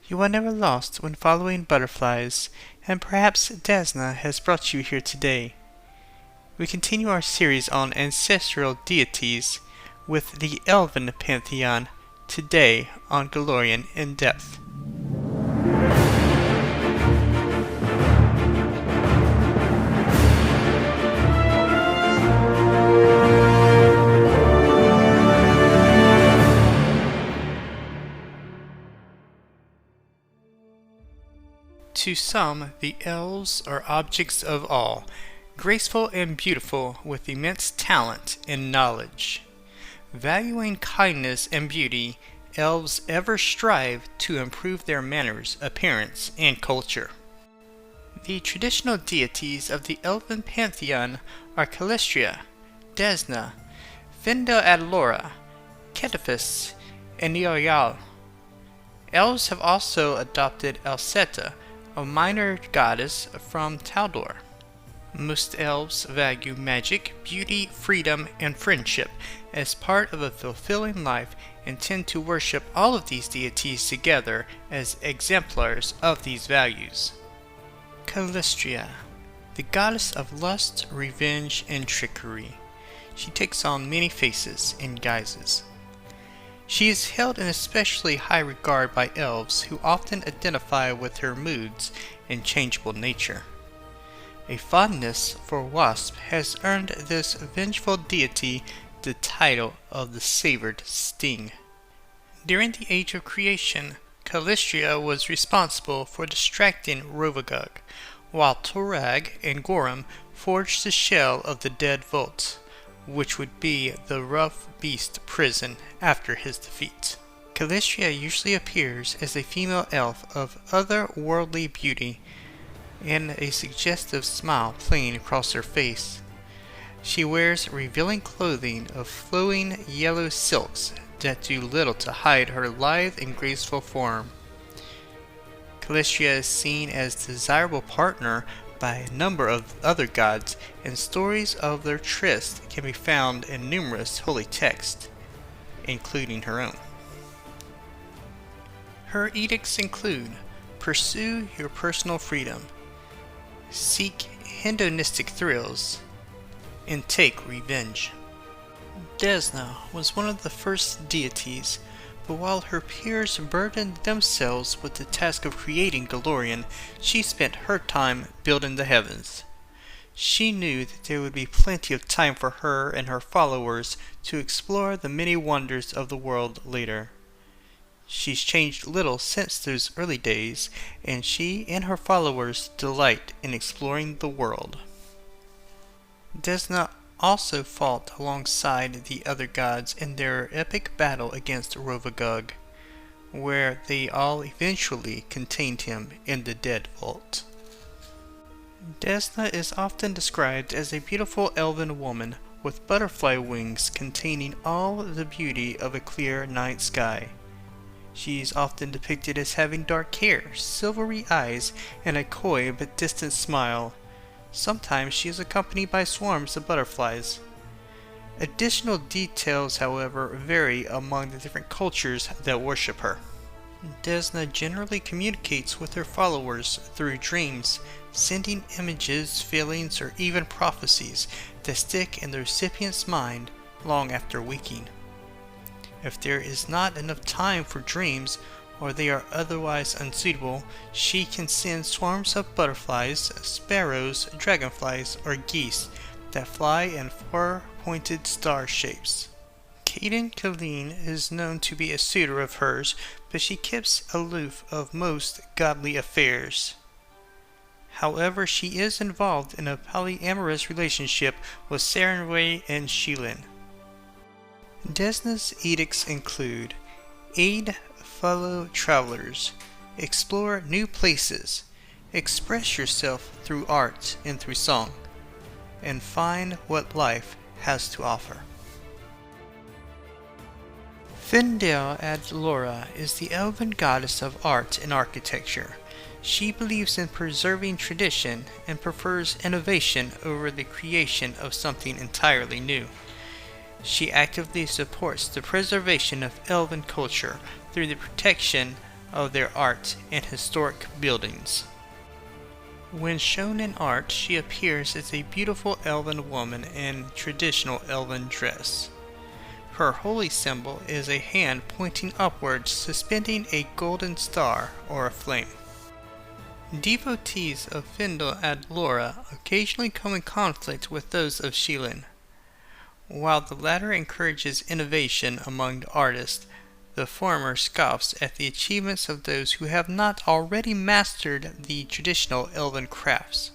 You are never lost when following butterflies, and perhaps Desna has brought you here today. We continue our series on ancestral deities with the Elven Pantheon, today on Golarion in Depth. To some, the elves are objects of awe, graceful and beautiful with immense talent and knowledge. Valuing kindness and beauty, elves ever strive to improve their manners, appearance, and culture. The traditional deities of the Elven Pantheon are Calistria, Desna, Findel Adlora, Ketefis, and Neoyal. Elves have also adopted Elseta, a minor goddess from Taldor. Most elves value magic, beauty, freedom, and friendship as part of a fulfilling life and tend to worship all of these deities together as exemplars of these values. Calistria, the goddess of lust, revenge, and trickery. She takes on many faces and guises. She is held in especially high regard by elves who often identify with her moods and changeable nature. A fondness for wasp has earned this vengeful deity the title of the Savored Sting. During the Age of Creation, Calistria was responsible for distracting Rovagug, while Torag and Gorum forged the shell of the Dead Vault, which would be the rough beast prison after his defeat. Calistria usually appears as a female elf of otherworldly beauty and a suggestive smile playing across her face. She wears revealing clothing of flowing yellow silks that do little to hide her lithe and graceful form. Calistria is seen as a desirable partner by a number of other gods, and stories of their tryst can be found in numerous holy texts, including her own. Her edicts include: pursue your personal freedom, seek hedonistic thrills, and take revenge. Desna was one of the first deities, but while her peers burdened themselves with the task of creating Golarion, she spent her time building the heavens. She knew that there would be plenty of time for her and her followers to explore the many wonders of the world later. She's changed little since those early days, and she and her followers delight in exploring the world. Desna also fought alongside the other gods in their epic battle against Rovagug, where they all eventually contained him in the Dead Vault. Desna is often described as a beautiful elven woman with butterfly wings containing all the beauty of a clear night sky. She is often depicted as having dark hair, silvery eyes, and a coy but distant smile. Sometimes she is accompanied by swarms of butterflies. Additional details, however, vary among the different cultures that worship her. Desna generally communicates with her followers through dreams, sending images, feelings, or even prophecies that stick in the recipient's mind long after waking. If there is not enough time for dreams, or they are otherwise unsuitable, she can send swarms of butterflies, sparrows, dragonflies, or geese that fly in four-pointed star shapes. Caden Kaleen is known to be a suitor of hers, but she keeps aloof of most godly affairs. However, she is involved in a polyamorous relationship with Sarenrae and Sheelin. Desna's edicts include: aid fellow travelers, explore new places, express yourself through art and through song, and find what life has to offer. Findel Adlora is the elven goddess of art and architecture. She believes in preserving tradition and prefers innovation over the creation of something entirely new. She actively supports the preservation of elven culture through the protection of their art and historic buildings. When shown in art, she appears as a beautiful elven woman in traditional elven dress. Her holy symbol is a hand pointing upwards, suspending a golden star or a flame. Devotees of Fyndel ad Lora occasionally come in conflict with those of Sheelin. While the latter encourages innovation among artists, the former scoffs at the achievements of those who have not already mastered the traditional elven crafts.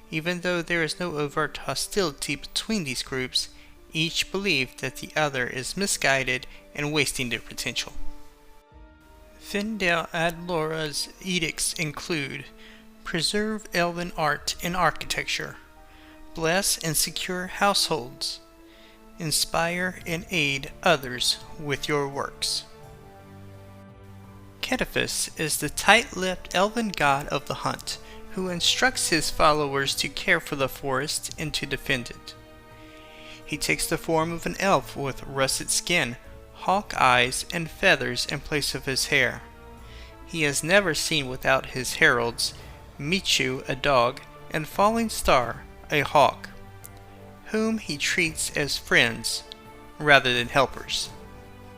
Even though there is no overt hostility between these groups, each believe that the other is misguided and wasting their potential. Fyndel ad Lora's edicts include: preserve elven art and architecture, bless and secure households, inspire and aid others with your works. Cetiphus is the tight-lipped elven god of the hunt, who instructs his followers to care for the forest and to defend it. He takes the form of an elf with russet skin, hawk eyes, and feathers in place of his hair. He is never seen without his heralds, Michu, a dog, and Falling Star, a hawk, whom he treats as friends rather than helpers.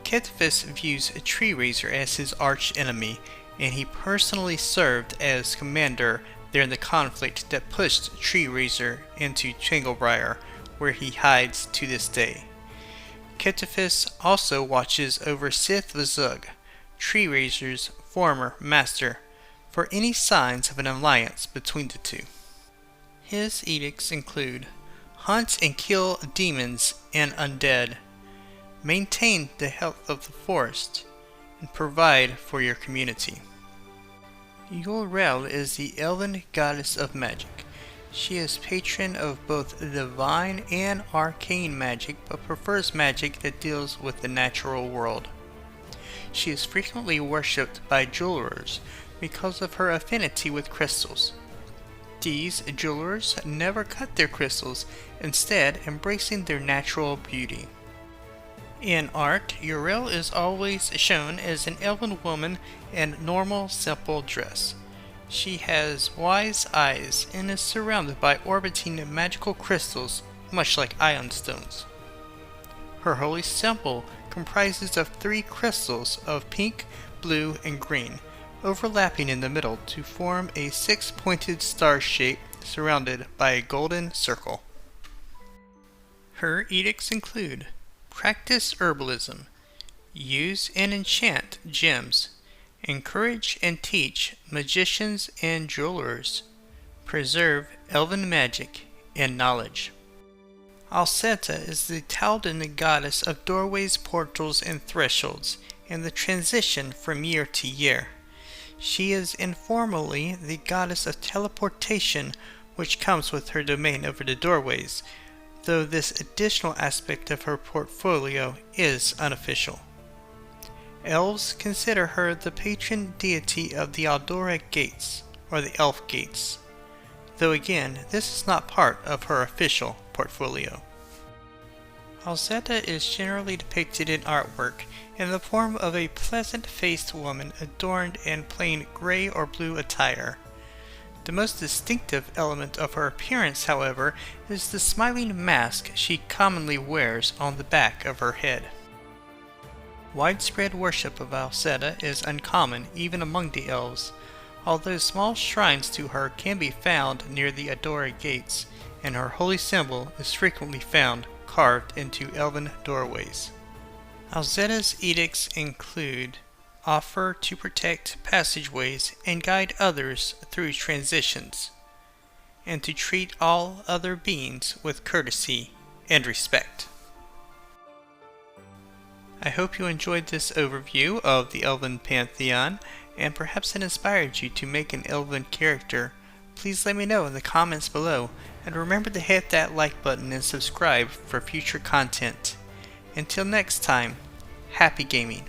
Cetiphus views Tree Raiser as his arch enemy, and he personally served as commander during the conflict that pushed Tree Raiser into Tanglebriar, where he hides to this day. Cetiphus also watches over Sith Vazug, Tree Raiser's former master, for any signs of an alliance between the two. His edicts include: hunt and kill demons and undead, maintain the health of the forest, and provide for your community. Yor-Rel is the elven goddess of magic. She is patron of both divine and arcane magic, but prefers magic that deals with the natural world. She is frequently worshipped by jewelers because of her affinity with crystals. These jewelers never cut their crystals, instead embracing their natural beauty. In art, Yor-Rel is always shown as an elven woman in normal, simple dress. She has wise eyes and is surrounded by orbiting magical crystals, much like ion stones. Her holy symbol comprises of 3 crystals of pink, blue, and green, overlapping in the middle to form a 6-pointed star shape surrounded by a golden circle. Her edicts include: practice herbalism, use and enchant gems, encourage and teach magicians and jewelers, preserve elven magic and knowledge. Alceta is the Taldan goddess of doorways, portals, and thresholds, and the transition from year to year. She is informally the goddess of teleportation, which comes with her domain over the doorways, though this additional aspect of her portfolio is unofficial. Elves consider her the patron deity of the Aldora Gates, or the Elf Gates, though again, this is not part of her official portfolio. Alceta is generally depicted in artwork in the form of a pleasant-faced woman adorned in plain gray or blue attire. The most distinctive element of her appearance, however, is the smiling mask she commonly wears on the back of her head. Widespread worship of Alceta is uncommon even among the elves, although small shrines to her can be found near the Aldora Gates, and her holy symbol is frequently found carved into elven doorways. Alceta's edicts include: offer to protect passageways and guide others through transitions, and to treat all other beings with courtesy and respect. I hope you enjoyed this overview of the Elven Pantheon, and perhaps it inspired you to make an elven character. Please let me know in the comments below, and remember to hit that like button and subscribe for future content. Until next time, happy gaming!